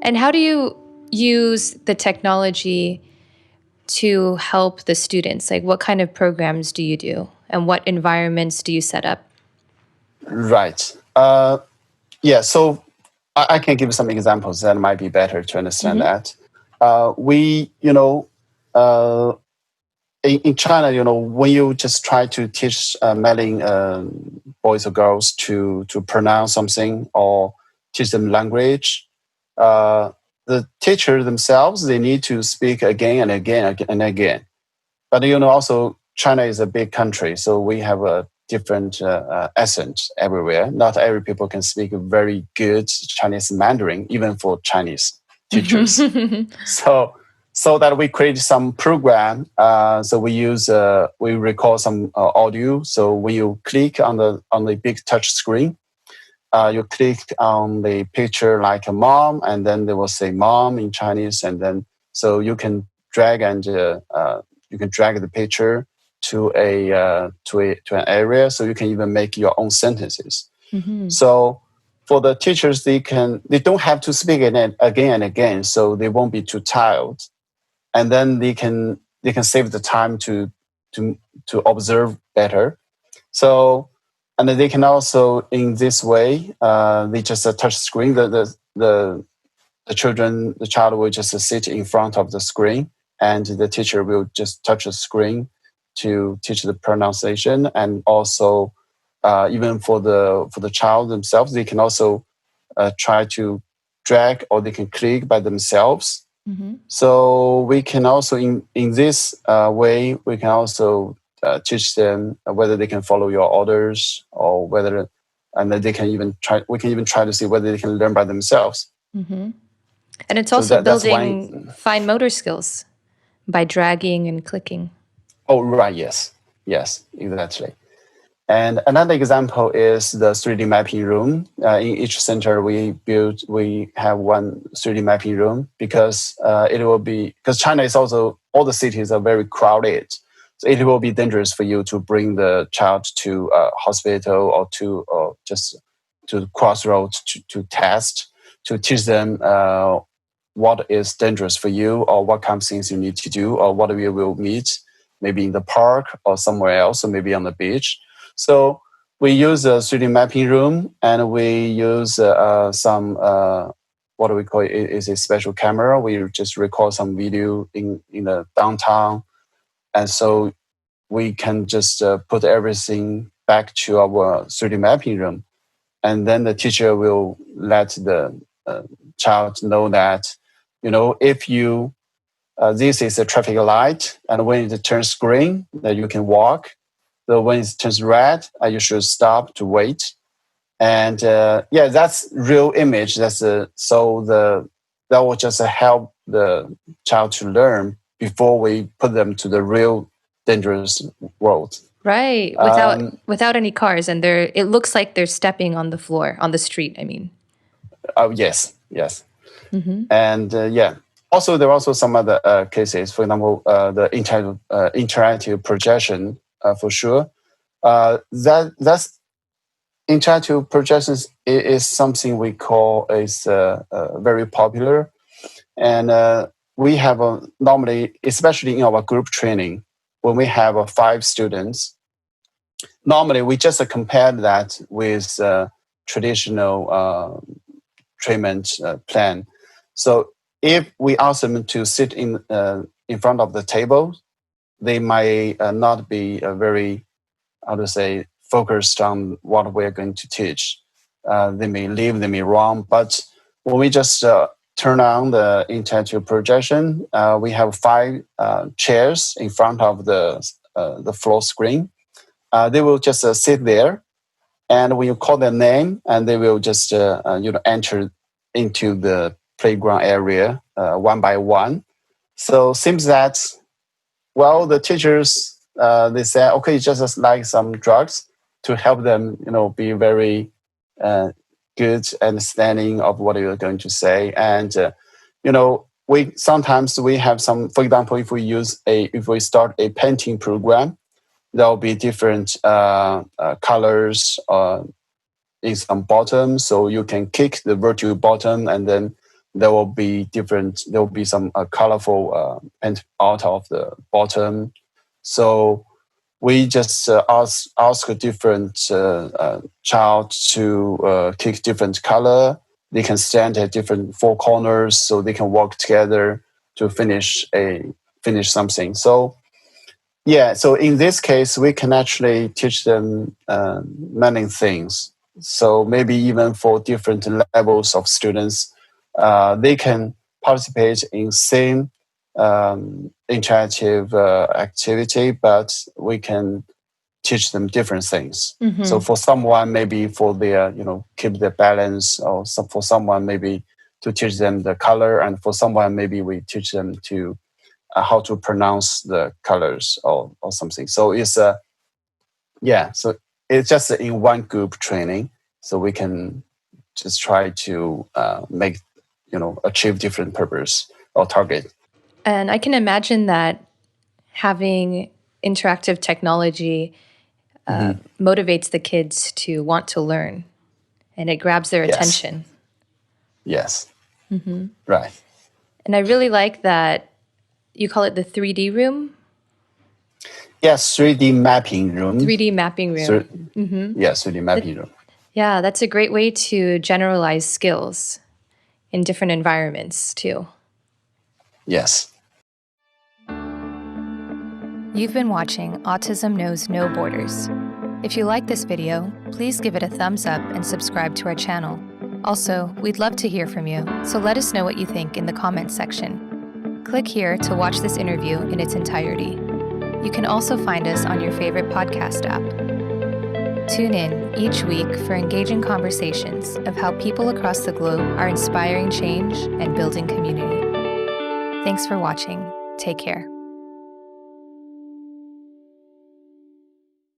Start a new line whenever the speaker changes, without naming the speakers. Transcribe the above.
And how do you use the technology to help the students? Like, what kind of programs do you do? And what environments do you set up?
Right. Yeah, so I can give some examples that might be better to understand that. In China, when you just try to teach mailing boys or girls to pronounce something or teach them language, the teacher themselves, they need to speak again and again and again. But also China is a big country, so we have a different accent everywhere. Not every people can speak very good Chinese Mandarin, even for Chinese teachers. So that we create some program. So we record some audio. So when you click on the big touch screen, you click on the picture like a mom, and then they will say "mom" in Chinese, and then so you can drag the picture to an area, so you can even make your own sentences. So for the teachers, they don't have to speak it again and again, so they won't be too tired, and then they can save the time to observe better. So, and then they can also, in this way, they just touch screen. The child will just sit in front of the screen, and the teacher will just touch the screen to teach the pronunciation. And also, even for the child themselves, they can also try to drag, or they can click by themselves. So we can also, in this way, we can also teach them whether they can follow your orders, or whether, and then they can even try. We can even try to see whether they can learn by themselves.
And it's also building fine motor skills by dragging and clicking.
Oh, right. Yes, exactly. And another example is the 3D mapping room. In each center, we have one 3D mapping room because China is also, all the cities are very crowded. So it will be dangerous for you to bring the child to a hospital or just to the crossroads to test, to teach them what is dangerous for you, or what kind of things you need to do, or what we will meet, maybe in the park or somewhere else, or maybe on the beach. So we use a 3D mapping room, and we use some what do we call it? Is a special camera. We just record some video in the downtown, and so we can just put everything back to our 3D mapping room, and then the teacher will let the child know that, if you this is a traffic light, and when it turns green, that you can walk. So when it turns red, you should stop to wait. And that's real image. That will just help the child to learn before we put them to the real dangerous world.
Right, without any cars, and it looks like they're stepping on the floor, on the street, I mean.
Yes. And also there are also some other cases. For example, the interactive projection, for sure. That's interactive projections is something we call is very popular, and we have normally, especially in our group training, when we have 5 students, normally we just compare that with traditional treatment plan. So if we ask them to sit in front of the table, they might not be very, focused on what we're going to teach. They may leave, they may wrong. But when we just turn on the interactive projection, we have 5 chairs in front of the floor screen. They will just sit there, and when you call their name, and they will just enter into the playground area one by one. So seems that, the teachers they say, okay, just like some drugs to help them, be very good understanding of what you're going to say. And we sometimes have some, for example, if we start a painting program, there will be different colors in some bottom, so you can kick the virtual bottom, and then there will be some colorful paint out of the bottom. So we just ask a different child to pick different color. They can stand at different four corners, so they can work together to finish something. So yeah, so in this case, we can actually teach them many things. So maybe even for different levels of students, they can participate in same interactive activity, but we can teach them different things.
Mm-hmm.
So for someone, maybe for their, keep their balance, or for someone, maybe to teach them the color, and for someone, maybe we teach them to how to pronounce the colors or something. So so it's just in one group training. So we can just try to make, achieve different purpose or target.
And I can imagine that having interactive technology motivates the kids to want to learn, and it grabs their attention.
Yes. Mm-hmm. Right.
And I really like that you call it the 3D room.
Yes, 3D mapping room.
3D mapping room.
Yeah, 3D mapping room.
Yeah, that's a great way to generalize skills in different environments too.
Yes.
You've been watching Autism Knows No Borders. If you like this video, please give it a thumbs up and subscribe to our channel. Also, we'd love to hear from you, so let us know what you think in the comments section. Click here to watch this interview in its entirety. You can also find us on your favorite podcast app. Tune in each week for engaging conversations of how people across the globe are inspiring change and building community. Thanks for watching. Take care.